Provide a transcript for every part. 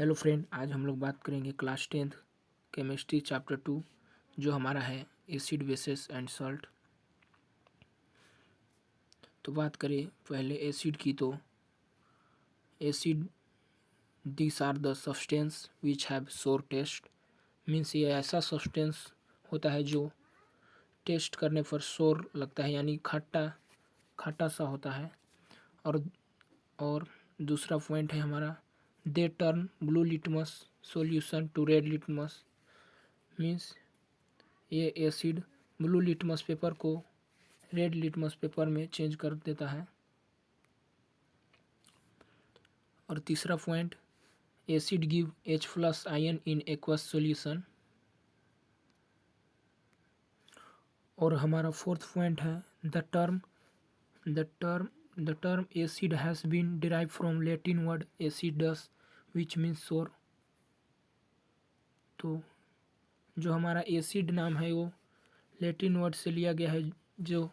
Hello friend, आज हम लोग बात करेंगे क्लास 10th केमिस्ट्री चैप्टर 2 जो हमारा है एसिड बेसिस एंड सॉल्ट। तो बात करें पहले एसिड की, तो acid this are the substance which have sour taste. Means ये ऐसा सब्सटेंस होता है जो टेस्ट करने पर सोर लगता है, यानी खट्टा खट्टा सा होता है। और दूसरा पॉइंट है हमारा, they turn blue litmus solution to red litmus. Means ये एसिड ब्लू लिटमस पेपर को रेड लिटमस पेपर में चेंज कर देता है। और तीसरा point, acid give H+ ion in aqueous solution. और हमारा फोर्थ पॉइंट है, the term acid has been derive from Latin word acidus which means sour. तो जो हमारा एसिड नाम है वो लैटिन वर्ड से लिया गया है, जो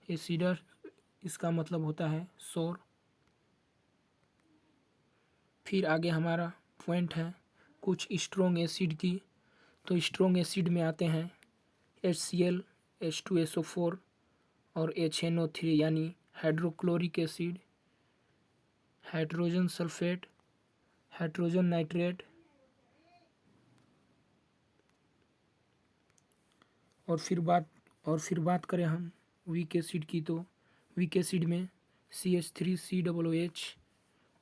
एसिडर इसका मतलब होता है सोर। फिर आगे हमारा पॉइंट है कुछ स्ट्रॉन्ग एसिड की। तो स्ट्रॉन्ग एसिड में आते हैं HCl, H2SO4 और HNO3 यानी hydrochloric acid, hydrogen sulphate, hydrogen nitrate. और फिर बात करें हम वीक एसिड की, तो वीक एसिड में CH3COOH,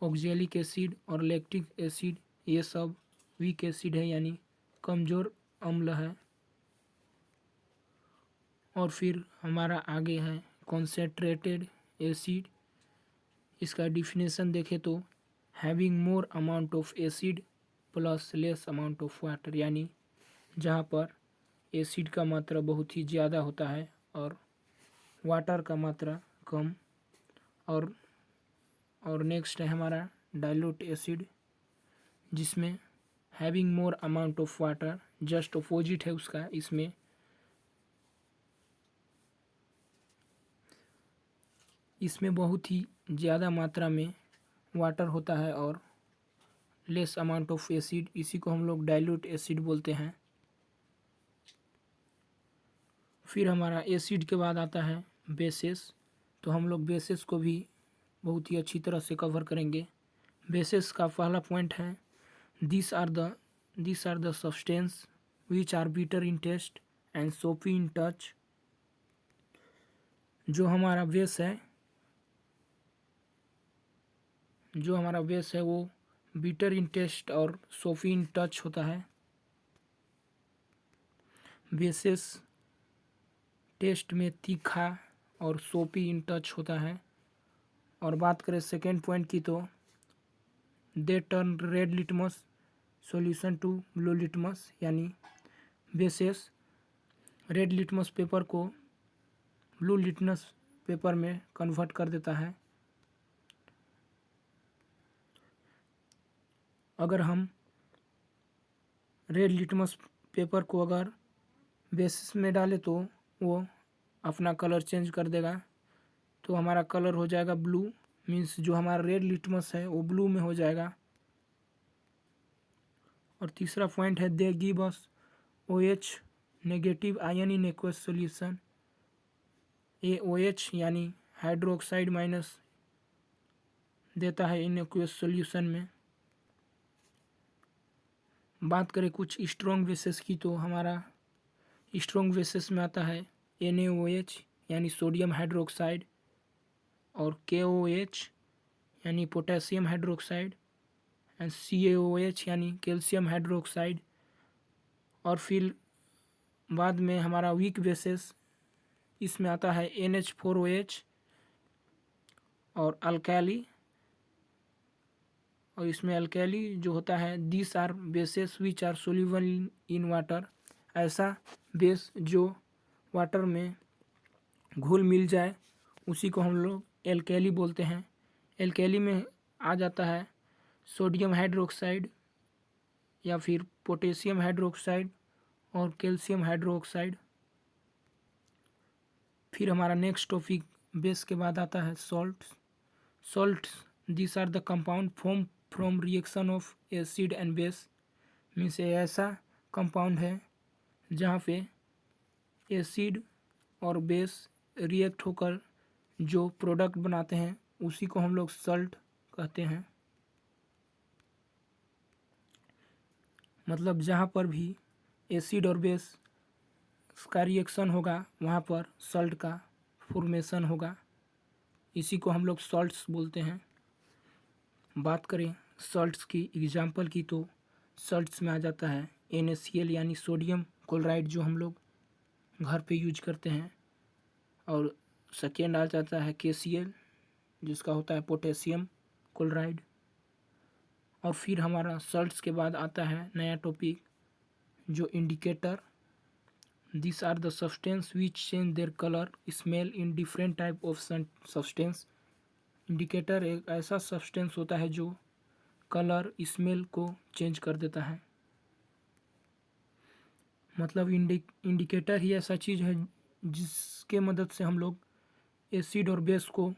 ऑक्जेलिक एसिड और लैक्टिक एसिड, ये सब वीक एसिड है यानी कमज़ोर अम्ल है। और फिर हमारा आगे है कॉन्सेंट्रेटेड एसिड। इसका डिफिनेशन देखें तो having more amount of acid plus less amount of water, यानी जहाँ पर एसिड का मात्रा बहुत ही ज़्यादा होता है और वाटर का मात्रा कम। और नेक्स्ट है हमारा डाइल्यूट एसिड, जिसमें having more amount of water, just opposite है उसका। इसमें बहुत ही ज़्यादा मात्रा में वाटर होता है और लेस अमाउंट ऑफ एसिड, इसी को हम लोग डाइल्यूट एसिड बोलते हैं। फिर हमारा एसिड के बाद आता है बेसेस। तो हम लोग बेसेस को भी बहुत ही अच्छी तरह से कवर करेंगे। बेसेस का पहला पॉइंट है, this are the substance which are bitter in taste and soapy in touch. जो हमारा बेस है वो बिटर इन टेस्ट और सोफी इन टच होता है। बेसेस टेस्ट में तीखा और सोपी इन टच होता है। और बात करें सेकेंड पॉइंट की, तो they turn red litmus solution to blue litmus, यानी बेसेस रेड लिटमस पेपर को ब्लू लिटमस पेपर में कन्वर्ट कर देता है। अगर हम रेड लिटमस पेपर को अगर बेसिस में डालें तो वो अपना कलर चेंज कर देगा, तो हमारा कलर हो जाएगा ब्लू। मीन्स जो हमारा रेड लिटमस है वो ब्लू में हो जाएगा। और तीसरा पॉइंट है, they give us OH negative ion in aqueous solution. ये OH यानी हाइड्रोक्साइड माइनस देता है इन एक्वस सॉल्यूशन में। बात करें कुछ स्ट्रॉन्ग बेसेस की, तो हमारा स्ट्रॉन्ग बेसेस में आता है NaOH यानी सोडियम हाइड्रोक्साइड, और KOH यानी पोटेशियम हाइड्रोक्साइड, एंड CaOH यानी कैल्शियम हाइड्रोक्साइड। और फिर बाद में हमारा वीक बेसेस, इसमें आता है NH4OH और अल्कैली। और इसमें अल्कैली जो होता है, this are bases which are soluble in water. ऐसा बेस जो वाटर में घुल मिल जाए उसी को हम लोग एल्कैली बोलते हैं। एल्कैली में आ जाता है सोडियम हाइड्रोक्साइड या फिर पोटेशियम हाइड्रोक्साइड और कैल्शियम हाइड्रोक्साइड। फिर हमारा नेक्स्ट टॉपिक बेस के बाद आता है salts. This are the compound from reaction of acid and base means ये ऐसा कंपाउंड है जहाँ पे एसिड और बेस रिएक्ट होकर जो प्रोडक्ट बनाते हैं उसी को हम लोग सल्ट कहते हैं। मतलब जहाँ पर भी एसिड और बेस का रिएक्शन होगा वहाँ पर सल्ट का फॉर्मेशन होगा, इसी को हम लोग सॉल्ट्स बोलते हैं। बात करें सॉल्ट्स की एग्जांपल की तो सॉल्ट्स में आ जाता है NaCl यानी सोडियम क्लोराइड जो हम लोग घर पे यूज करते हैं, और सेकेंड आ जाता है KCl जिसका होता है पोटेशियम क्लोराइड। और फिर हमारा सॉल्ट्स के बाद आता है नया टॉपिक जो indicator. This are the substance which change their colour smell in different type of substance. Indicator एक ऐसा सब्सटेंस होता है जो कलर स्मेल को चेंज कर देता है। मतलब इंडिकेटर ही ऐसा चीज़ है जिसके मदद से हम लोग एसिड और बेस को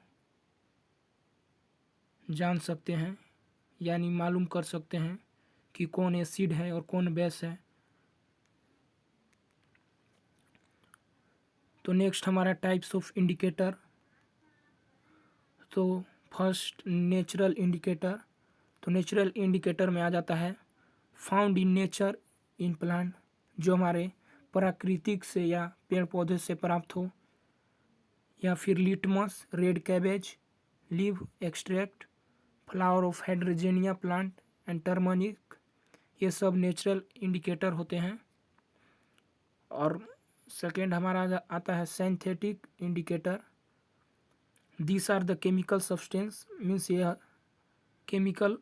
जान सकते हैं, यानी मालूम कर सकते हैं कि कौन एसिड है और कौन बेस है। तो नेक्स्ट हमारा टाइप्स ऑफ इंडिकेटर। तो फर्स्ट नेचुरल इंडिकेटर। तो नेचुरल इंडिकेटर में आ जाता है found in nature in plant, जो हमारे प्राकृतिक से या पेड़ पौधे से प्राप्त हो, या फिर litmus, red cabbage, leaf extract, flower of hydrangea plant and turmeric, ये सब नेचुरल इंडिकेटर होते हैं। और सेकेंड हमारा आता है synthetic indicator. This are the chemical substance means यह केमिकल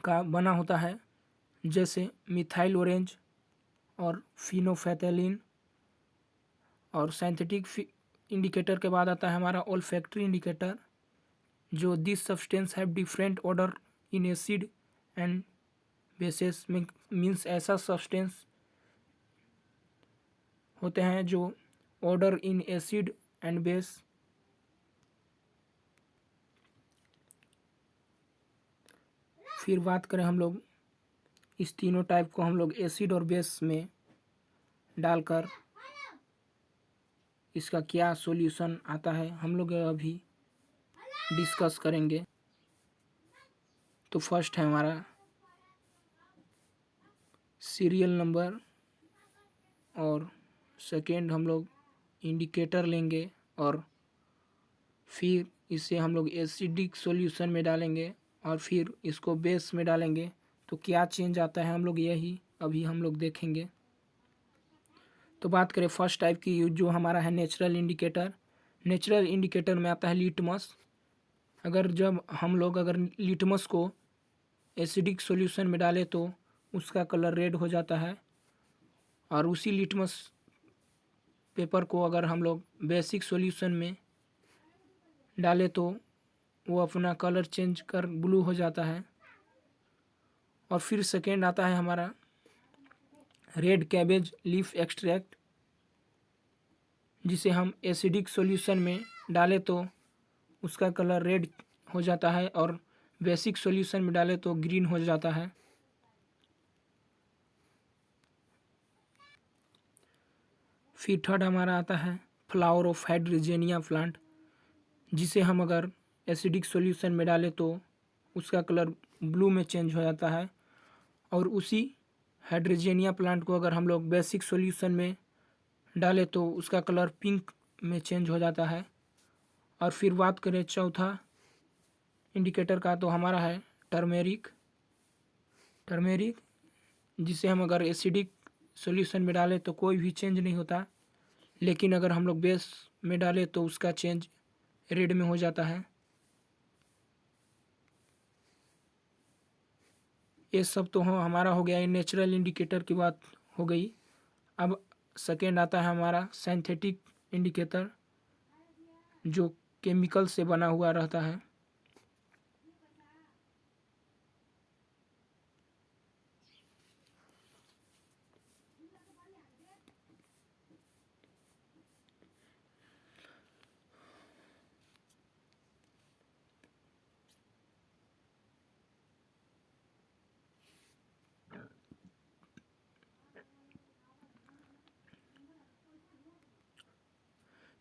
का बना होता है, जैसे मिथाइल ऑरेंज और फिनोफेथैलिन। और सिंथेटिक इंडिकेटर के बाद आता है हमारा ओल्फैक्टरी इंडिकेटर, जो this substance have different order in acid and bases means ऐसा सब्सटेंस होते हैं जो order in acid and base. फिर बात करें हम लोग इस तीनों टाइप को हम लोग एसिड और बेस में डालकर इसका क्या सॉल्यूशन आता है हम लोग अभी डिस्कस करेंगे। तो फर्स्ट है हमारा सीरियल नंबर, और सेकेंड हम लोग इंडिकेटर लेंगे, और फिर इसे हम लोग एसिडिक सॉल्यूशन में डालेंगे, और फिर इसको बेस में डालेंगे तो क्या चेंज आता है हम लोग यही अभी हम लोग देखेंगे। तो बात करें फर्स्ट टाइप की जो हमारा है नेचुरल इंडिकेटर। नेचुरल इंडिकेटर में आता है लिटमस। जब हम लोग अगर लिटमस को एसिडिक सॉल्यूशन में डालें तो उसका कलर रेड हो जाता है, और उसी लिटमस पेपर को अगर हम लोग बेसिक सॉल्यूशन में डालें तो वो अपना कलर चेंज कर ब्लू हो जाता है। और फिर सेकेंड आता है हमारा रेड कैबेज लीफ एक्सट्रैक्ट, जिसे हम एसिडिक सॉल्यूशन में डालें तो उसका कलर रेड हो जाता है, और बेसिक सॉल्यूशन में डालें तो ग्रीन हो जाता है। फिर थर्ड हमारा आता है फ्लावर ऑफ हाइड्रोजेनिया प्लांट, जिसे हम अगर एसिडिक सॉल्यूशन में डालें तो उसका कलर ब्लू में चेंज हो जाता है, और उसी हाइड्रोजेनिया प्लांट को अगर हम लोग बेसिक सॉल्यूशन में डालें तो उसका कलर पिंक में चेंज हो जाता है। और फिर बात करें चौथा इंडिकेटर का तो हमारा है टर्मेरिक। टर्मेरिक जिसे हम अगर एसिडिक सॉल्यूशन में डालें तो कोई भी चेंज नहीं होता, लेकिन अगर हम लोग बेस में डालें तो उसका चेंज रेड में हो जाता है। ये सब तो हमारा हो गया, ये नेचुरल इंडिकेटर की बात हो गई। अब सेकेंड आता है हमारा सिंथेटिक इंडिकेटर, जो केमिकल से बना हुआ रहता है।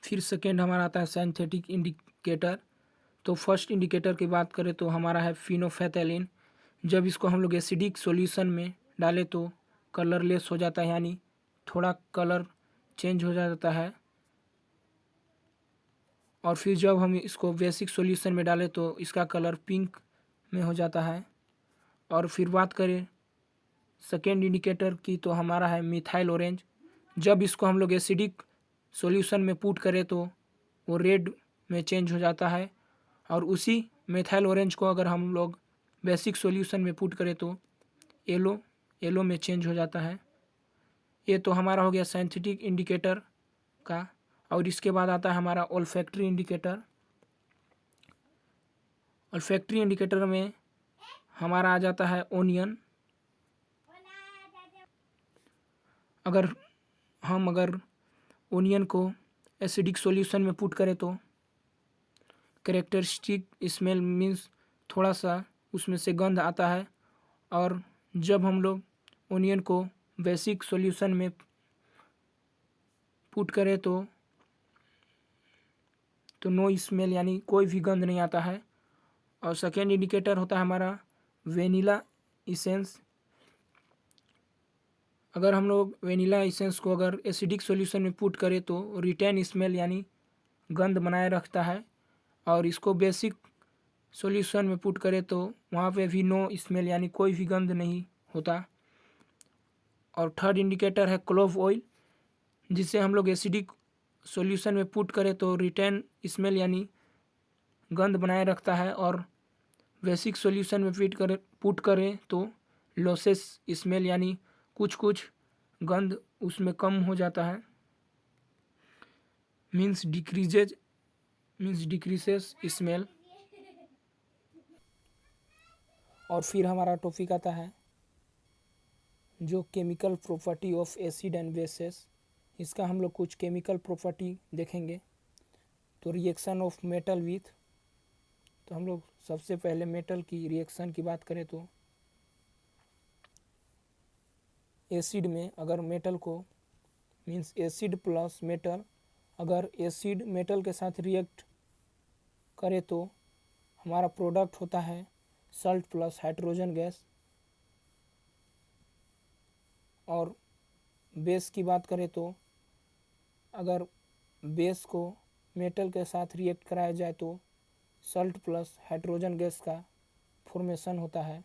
फिर सेकेंड हमारा आता है सिंथेटिक इंडिकेटर। तो फर्स्ट इंडिकेटर की बात करें तो हमारा है फिनोफेथैलिन। जब इसको हम लोग एसिडिक सॉल्यूशन में डालें तो कलरलेस हो जाता है, यानी थोड़ा कलर चेंज हो जाता है। और फिर जब हम इसको बेसिक सॉल्यूशन में डालें तो इसका कलर पिंक में हो जाता है। और फिर बात करें सेकेंड इंडिकेटर की तो हमारा है मिथाइल ऑरेंज। जब इसको हम लोग एसिडिक सॉल्यूशन में पुट करें तो वो रेड में चेंज हो जाता है। और उसी मिथाइल ऑरेंज को अगर हम लोग बेसिक सॉल्यूशन में पुट करें तो येलो में चेंज हो जाता है। ये तो हमारा हो गया सिंथेटिक इंडिकेटर का। और इसके बाद आता है हमारा ओल्फैक्टरी इंडिकेटर। ओल्फैक्टरी इंडिकेटर में हमारा आ जाता है ओनियन। अगर ओनियन को एसिडिक सॉल्यूशन में पुट करें तो कैरेक्टरिस्टिक स्मेल मीन्स थोड़ा सा उसमें से गंध आता है। और जब हम लोग ओनियन को बेसिक सॉल्यूशन में पुट करें तो नो स्मेल, यानी कोई भी गंध नहीं आता है। और सेकेंड इंडिकेटर होता है हमारा वेनिला इसेंस। अगर हम लोग वेनिला इसेंस को अगर एसिडिक सॉल्यूशन में पुट करें तो रिटेन स्मेल, यानी गंध बनाए रखता है। और इसको बेसिक सॉल्यूशन में पुट करें तो वहाँ पे भी नो स्मेल, यानी कोई भी गंध नहीं होता। और थर्ड इंडिकेटर है क्लोव ऑयल, जिसे हम लोग एसिडिक सॉल्यूशन में पुट करें तो रिटेन स्मेल, यानी गंध बनाए रखता है। और बेसिक सॉल्यूशन में पुट करें तो लॉसेस स्मेल, यानी कुछ गंध उसमें कम हो जाता है, मीन्स डिक्रीजेस स्मेल। और फिर हमारा टॉपिक आता है जो chemical property of acid and bases. इसका हम लोग कुछ केमिकल प्रॉपर्टी देखेंगे। तो रिएक्शन ऑफ मेटल विथ, तो हम लोग सबसे पहले मेटल की रिएक्शन की बात करें तो एसिड में अगर मेटल को मीन्स एसिड प्लस मेटल, अगर एसिड मेटल के साथ रिएक्ट करे तो हमारा प्रोडक्ट होता है सल्ट प्लस हाइड्रोजन गैस। और बेस की बात करें तो अगर बेस को मेटल के साथ रिएक्ट कराया जाए तो सल्ट प्लस हाइड्रोजन गैस का फॉर्मेशन होता है।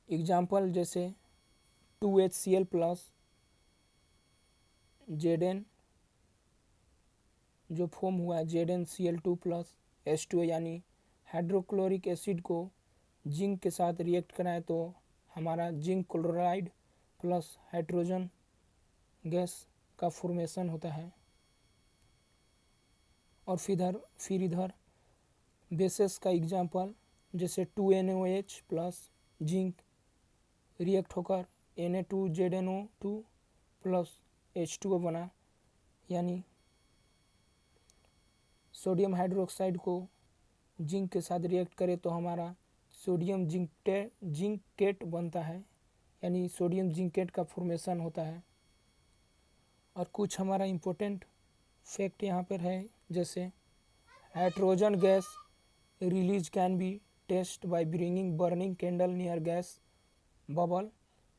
एग्जाम्पल जैसे 2HCl प्लस Zn जो फॉर्म हुआ ZnCl2 प्लस H2O, यानी हाइड्रोक्लोरिक एसिड को जिंक के साथ रिएक्ट कराए तो हमारा zinc chloride plus hydrogen gas का फॉर्मेशन होता है। और फिर इधर बेसेस का एग्जांपल जैसे 2NaOH प्लस जिंक रिएक्ट होकर Na2ZnO2 प्लस H2O बना, यानी सोडियम हाइड्रोक्साइड को जिंक के साथ रिएक्ट करे तो हमारा सोडियम जिंकेट बनता है, यानी सोडियम जिंकेट का फॉर्मेशन होता है। और कुछ हमारा इम्पोर्टेंट फैक्ट यहाँ पर है, जैसे hydrogen gas release can be test by bringing burning candle near gas bubble,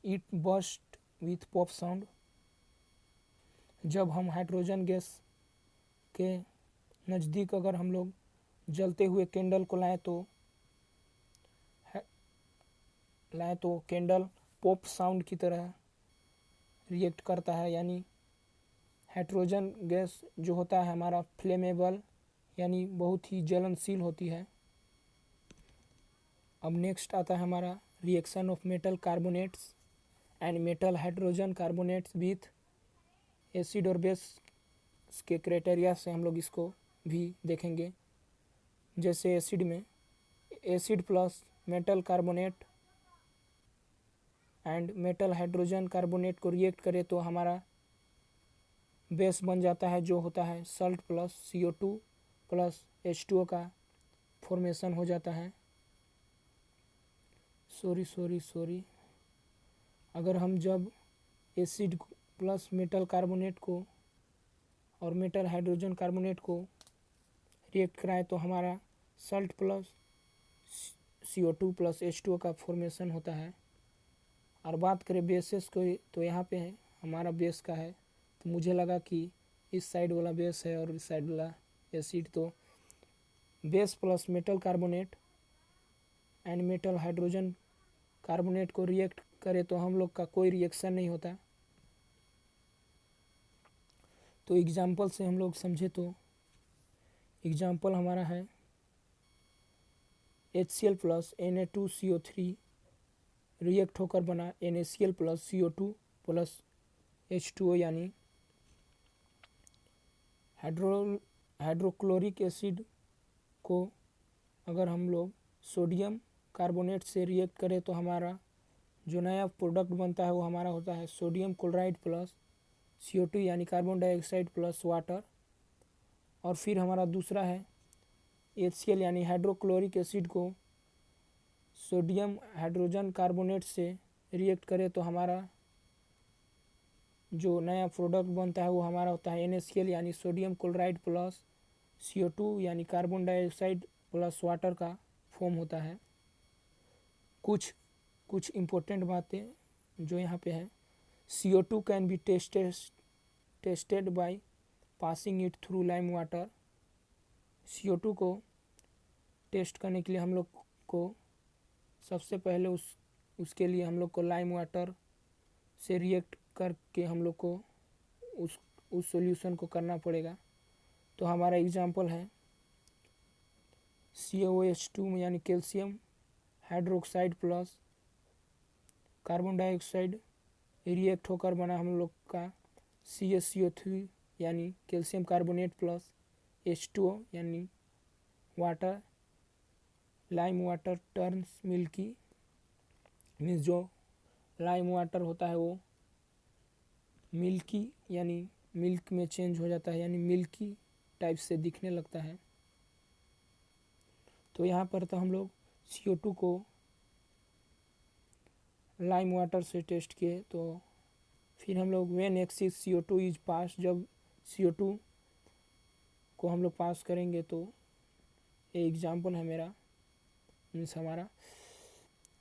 it burst with pop sound. जब हम हाइड्रोजन गैस के नज़दीक अगर हम लोग जलते हुए कैंडल को लाएं तो कैंडल पॉप साउंड की तरह रिएक्ट करता है, यानी हाइड्रोजन गैस जो होता है हमारा फ्लेमेबल, यानी बहुत ही जलनशील होती है। अब नेक्स्ट आता है हमारा reaction of metal carbonates and metal hydrogen carbonates with acid और बेस के क्राइटेरिया से हम लोग इसको भी देखेंगे। जैसे एसिड में acid plus metal carbonate and metal hydrogen carbonate को रिएक्ट करे तो हमारा बेस बन जाता है, जो होता है Salt plus CO2 plus H2O का फॉर्मेशन हो जाता है। सॉरी अगर हम जब एसिड प्लस मेटल कार्बोनेट को और मेटल हाइड्रोजन कार्बोनेट को रिएक्ट कराए तो हमारा Salt plus CO2 plus H2O का फॉर्मेशन होता है। और बात करें बेसेस को तो यहाँ पे है हमारा बेस का है, तो मुझे लगा कि इस साइड वाला बेस है और इस साइड वाला एसिड, तो base plus metal carbonate and metal hydrogen carbonate को रिएक्ट करे तो हम लोग का कोई रिएक्शन नहीं होता। तो एग्जाम्पल से हम लोग समझे तो एग्जाम्पल हमारा है HCl प्लस Na2CO3 रिएक्ट होकर बना NaCl plus CO2 plus H2O यानी हाइड्रोक्लोरिक एसिड को अगर हम लोग सोडियम कार्बोनेट से रिएक्ट करें तो हमारा जो नया प्रोडक्ट बनता है वो हमारा होता है सोडियम क्लोराइड प्लस CO2 यानी कार्बन डाइऑक्साइड प्लस वाटर। और फिर हमारा दूसरा है HCl यानी हाइड्रोक्लोरिक एसिड को सोडियम हाइड्रोजन कार्बोनेट से रिएक्ट करें तो हमारा जो नया प्रोडक्ट बनता है वो हमारा होता है NaCl यानी सोडियम क्लोराइड प्लस CO2 यानी कार्बन डाइऑक्साइड प्लस वाटर का फॉर्म होता है। कुछ इम्पोर्टेंट बातें जो यहाँ पे है, CO2 can be tested by passing it through lime water. CO2 को टेस्ट करने के लिए हम लोग को सबसे पहले उसके लिए हम लोग को लाइम वाटर से रिएक्ट करके हम लोग को उस सॉल्यूशन को करना पड़ेगा। तो हमारा एग्जांपल है CaOH2 यानी calcium hydroxide plus carbon dioxide react होकर बना हम लोग का CaCO3 यानी कैल्शियम कार्बोनेट प्लस H2O यानी water. Lime water turns milky, means जो लाइम वाटर होता है वो मिल्की यानी मिल्क में चेंज हो जाता है यानी मिल्की टाइप से दिखने लगता है। तो यहाँ पर तो हम लोग CO2 को लाइम वाटर से टेस्ट किए, तो फिर हम लोग when axis CO2 is pass, जब CO2 को हम लोग पास करेंगे तो ये एग्जाम्पल है मेरा, मीन्स हमारा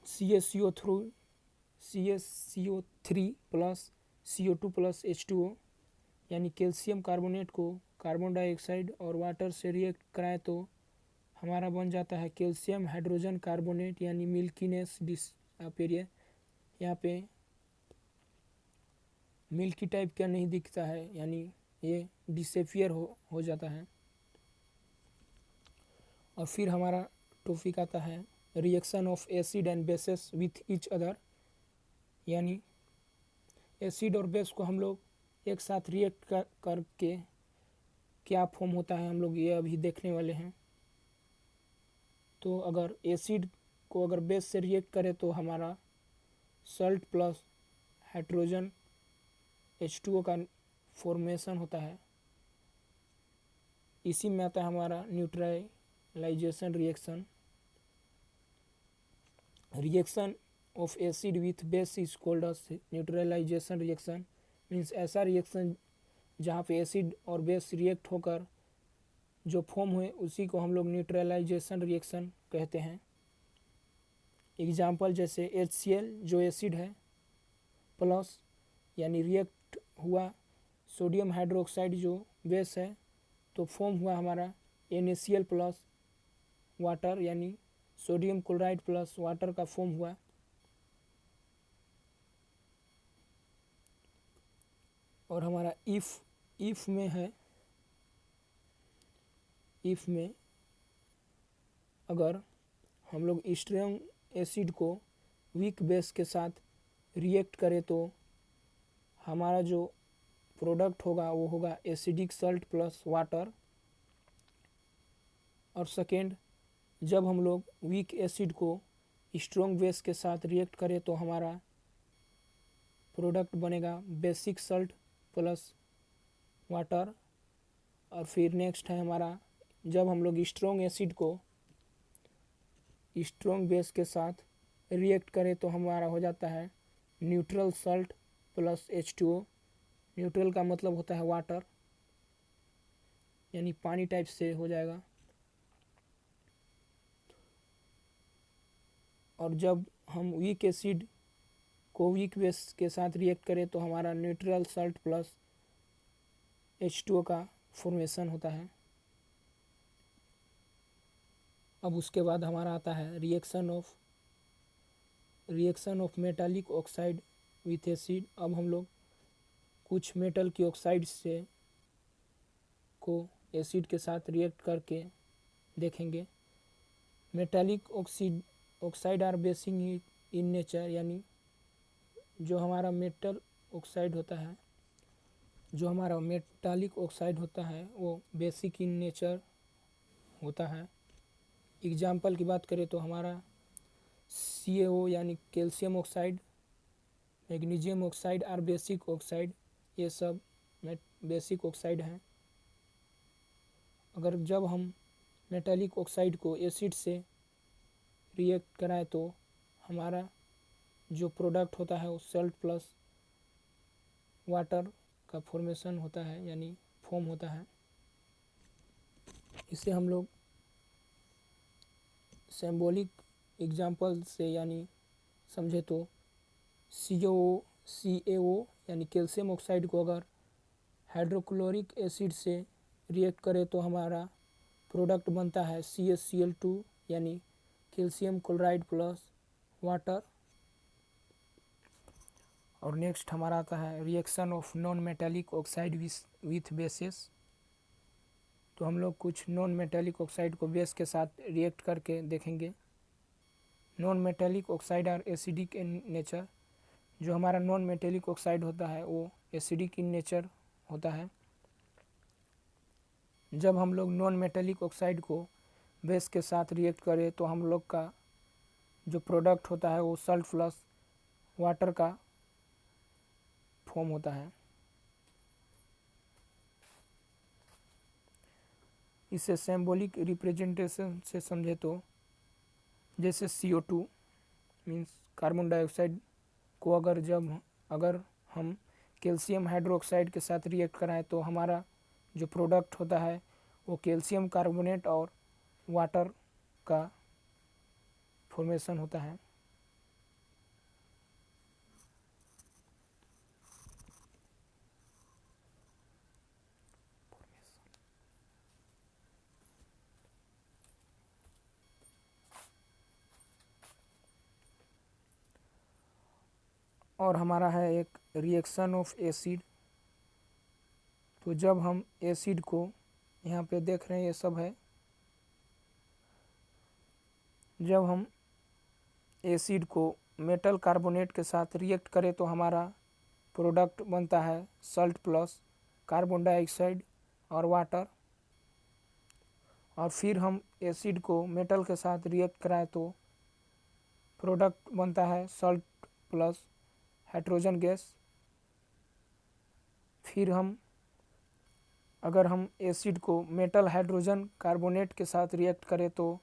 CaCO3 plus CO2 plus H2O यानी कैल्शियम कार्बोनेट को कार्बन डाइऑक्साइड और वाटर से रिएक्ट कराएं तो हमारा बन जाता है कैल्शियम हाइड्रोजन कार्बोनेट यानी मिल्कीनेस डिसअपियर। यहाँ पे मिल्की टाइप का नहीं दिखता है यानी ये डिसअपियर हो जाता है। और फिर हमारा टॉपिक आता है reaction of acid and bases with each other, यानी एसिड और बेस को हम लोग एक साथ रिएक्ट करके क्या फॉर्म होता है हम लोग ये अभी देखने वाले हैं। तो अगर एसिड को अगर बेस से रिएक्ट करें तो हमारा सल्ट प्लस हाइड्रोजन H2O का फॉर्मेशन होता है। इसी में आता है हमारा neutralisation reaction. Reaction of acid with base is called as neutralisation reaction, means ऐसा रिएक्शन जहाँ पे एसिड और बेस रिएक्ट होकर जो फॉर्म हुए उसी को हम लोग न्यूट्रलाइजेशन रिएक्शन कहते हैं। एग्जाम्पल जैसे HCl जो एसिड है प्लस यानी रिएक्ट हुआ सोडियम हाइड्रोक्साइड जो बेस है, तो फॉर्म हुआ हमारा NaCl प्लस वाटर यानी सोडियम क्लोराइड प्लस वाटर का फॉर्म हुआ। और हमारा इफ में है, इफ में अगर हम लोग स्ट्रॉन्ग एसिड को वीक बेस के साथ रिएक्ट करें तो हमारा जो प्रोडक्ट होगा वो होगा एसिडिक सल्ट प्लस वाटर। और सेकेंड, जब हम लोग वीक एसिड को स्ट्रॉन्ग बेस के साथ रिएक्ट करें तो हमारा प्रोडक्ट बनेगा बेसिक सल्ट प्लस वाटर। और फिर नेक्स्ट है हमारा, जब हम लोग स्ट्रॉन्ग एसिड को स्ट्रॉन्ग बेस के साथ रिएक्ट करें तो हमारा हो जाता है neutral Salt plus H2O neutral का मतलब होता है वाटर, यानी पानी टाइप से हो जाएगा। और जब हम वीक एसिड को वीक बेस के साथ रिएक्ट करें तो हमारा न्यूट्रल सॉल्ट प्लस H2O का फॉर्मेशन होता है। अब उसके बाद हमारा आता है reaction of metallic oxide with acid. अब हम लोग कुछ मेटल की ऑक्साइड से को एसिड के साथ रिएक्ट करके देखेंगे। Metallic oxide are basic in nature, यानी जो हमारा मेटालिक ऑक्साइड होता है वो बेसिक इन नेचर होता है। एग्जाम्पल की बात करें तो हमारा CaO यानी calcium oxide, magnesium oxide are basic oxide, ये सब बेसिक ऑक्साइड हैं। अगर जब हम मेटालिक ऑक्साइड को एसिड से रिएक्ट कराएं तो हमारा जो प्रोडक्ट होता है वो सॉल्ट प्लस वाटर का फॉर्मेशन होता है, यानी फॉर्म होता है। इसे हम लोग सिंबॉलिक एग्जाम्पल से यानी समझे तो CaO यानी कैल्शियम ऑक्साइड को अगर हाइड्रोक्लोरिक एसिड से रिएक्ट करे तो हमारा प्रोडक्ट बनता है CaCl2 यानी कैल्शियम क्लोराइड प्लस वाटर। और नेक्स्ट हमारा आता है reaction of non metallic oxide with bases. तो हम लोग कुछ नॉन मेटालिक ऑक्साइड को बेस के साथ रिएक्ट करके देखेंगे। Non metallic oxide are acidic in nature. जो हमारा नॉन मेटालिक ऑक्साइड होता है वो एसिडिक इन नेचर होता है। जब हम लोग नॉन मेटालिक ऑक्साइड को बेस के साथ रिएक्ट करें तो हम लोग का जो प्रोडक्ट होता है वो सॉल्ट प्लस वाटर का फॉर्म होता है। इसे सिंबॉलिक रिप्रेजेंटेशन से समझे तो जैसे CO2 मीन्स कार्बन डाइऑक्साइड को अगर हम कैल्शियम हाइड्रोक्साइड के साथ रिएक्ट कराएं तो हमारा जो प्रोडक्ट होता है वो कैल्शियम कार्बोनेट और वाटर का फॉर्मेशन होता है। और हमारा है एक रिएक्शन ऑफ एसिड। तो जब हम एसिड को यहाँ पे देख रहे हैं ये सब है, जब हम एसिड को मेटल कार्बोनेट के साथ रिएक्ट करें तो हमारा प्रोडक्ट बनता है सॉल्ट प्लस कार्बन डाइऑक्साइड और वाटर। और फिर हम एसिड को मेटल के साथ रिएक्ट कराएं तो प्रोडक्ट बनता है सॉल्ट प्लस हाइड्रोजन गैस। फिर अगर हम एसिड को मेटल हाइड्रोजन कार्बोनेट के साथ रिएक्ट करें तो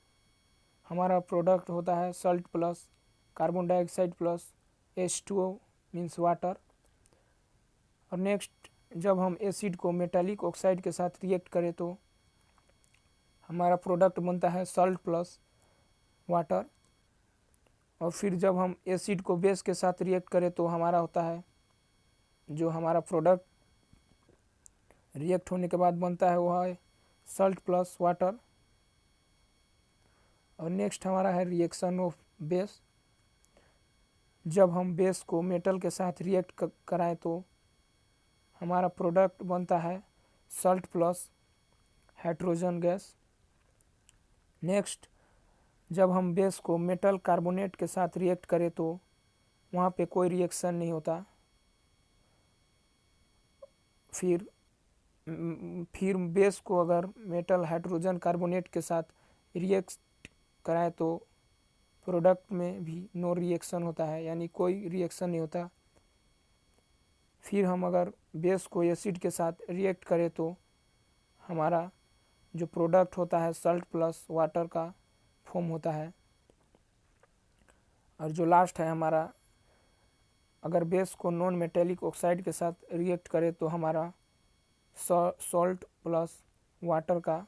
हमारा प्रोडक्ट होता है salt plus carbon dioxide plus H2O means water. और नेक्स्ट जब हम एसिड को मेटालिक ऑक्साइड के साथ रिएक्ट करें तो हमारा प्रोडक्ट बनता है सॉल्ट प्लस वाटर। और फिर जब हम एसिड को बेस के साथ रिएक्ट करें तो हमारा होता है जो हमारा प्रोडक्ट रिएक्ट होने के बाद बनता है वह है सॉल्ट प्लस वाटर। और नेक्स्ट हमारा है रिएक्शन ऑफ बेस। जब हम बेस को मेटल के साथ रिएक्ट कराएं तो हमारा प्रोडक्ट बनता है salt plus hydrogen gas. Next जब हम बेस को मेटल कार्बोनेट के साथ रिएक्ट करें तो वहाँ पे कोई रिएक्शन नहीं होता। फिर बेस को अगर मेटल हाइड्रोजन कार्बोनेट के साथ रिएक्ट कराएं तो प्रोडक्ट में भी नो रिएक्शन होता है, यानी कोई रिएक्शन नहीं होता। फिर हम अगर बेस को एसिड के साथ रिएक्ट करें तो हमारा जो प्रोडक्ट होता है सॉल्ट प्लस वाटर का फॉर्म होता है। और जो लास्ट है हमारा अगर बेस को नॉन मेटेलिक ऑक्साइड के साथ रिएक्ट करे तो हमारा सॉल्ट प्लस वाटर का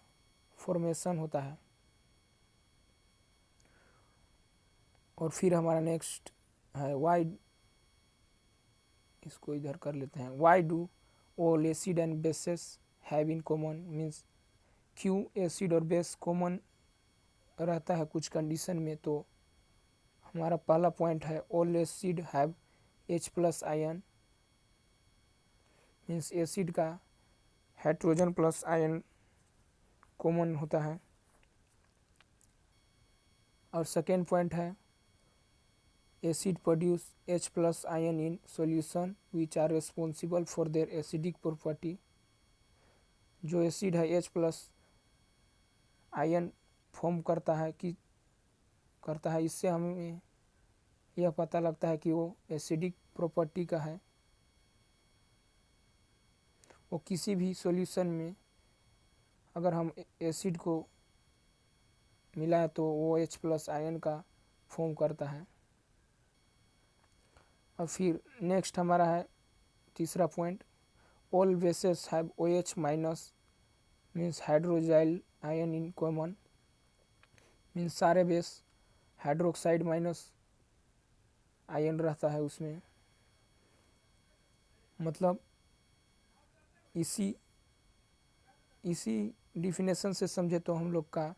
फॉर्मेशन होता है। और फिर हमारा नेक्स्ट है वाई, इसको इधर कर लेते हैं। Why do all acid and bases have in common, means क्यों एसिड और बेस कॉमन रहता है कुछ कंडीशन में। तो हमारा पहला पॉइंट है all acid have H plus ion, means acid का हाइड्रोजन प्लस आयन कॉमन होता है। और सेकेंड पॉइंट है acid produce H plus ion in solution which are responsible for their acidic property. जो एसिड है H प्लस आयन फॉर्म करता है इससे हमें यह पता लगता है कि वो एसिडिक प्रॉपर्टी का है। वो किसी भी सॉल्यूशन में अगर हम एसिड को मिलाए तो वो H प्लस आयन का फॉर्म करता है। और फिर नेक्स्ट हमारा है तीसरा point all bases have OH minus, means hydroxyl ion in common, means सारे बेस हाइड्रोक्साइड माइनस आयन रहता है उसमें। मतलब इसी डिफिनेशन से समझे तो हम लोग का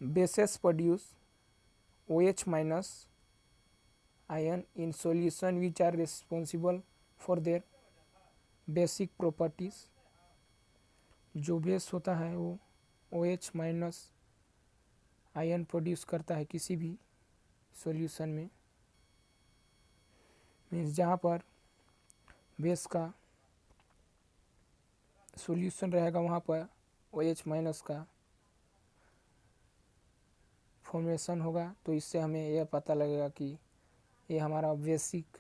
bases produce OH minus ion in solution which are responsible for their basic properties. जो बेस होता है वो OH माइनस आयन प्रोड्यूस करता है किसी भी सॉल्यूशन में, मीन्स जहाँ पर बेस का सॉल्यूशन रहेगा वहाँ पर OH माइनस का फॉर्मेशन होगा। तो इससे हमें यह पता लगेगा कि ये हमारा बेसिक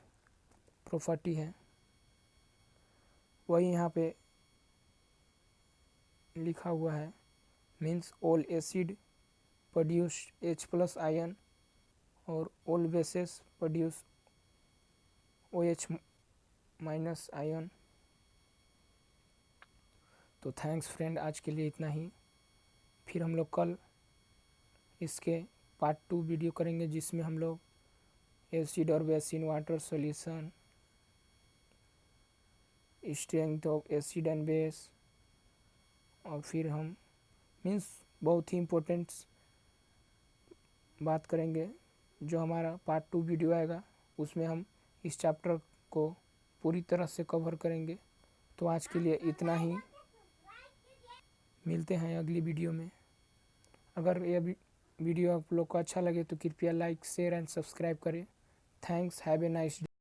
प्रॉपर्टी है। वही यहाँ पे लिखा हुआ है, means all acid produce H plus ion और all bases produce OH minus ion. तो थैंक्स फ्रेंड, आज के लिए इतना ही। फिर हम लोग कल इसके पार्ट 2 वीडियो करेंगे जिसमें हम लोग एसिड और base in water solution, strength of acid and base, और फिर हम मीन्स बहुत ही इम्पोर्टेंट बात करेंगे। जो हमारा पार्ट 2 वीडियो आएगा उसमें हम इस चैप्टर को पूरी तरह से कवर करेंगे। तो आज के लिए इतना ही, मिलते हैं अगली वीडियो में। अगर यह वीडियो आप लोग को अच्छा लगे तो कृपया लाइक शेयर एंड सब्सक्राइब करें। Thanks, have a nice day.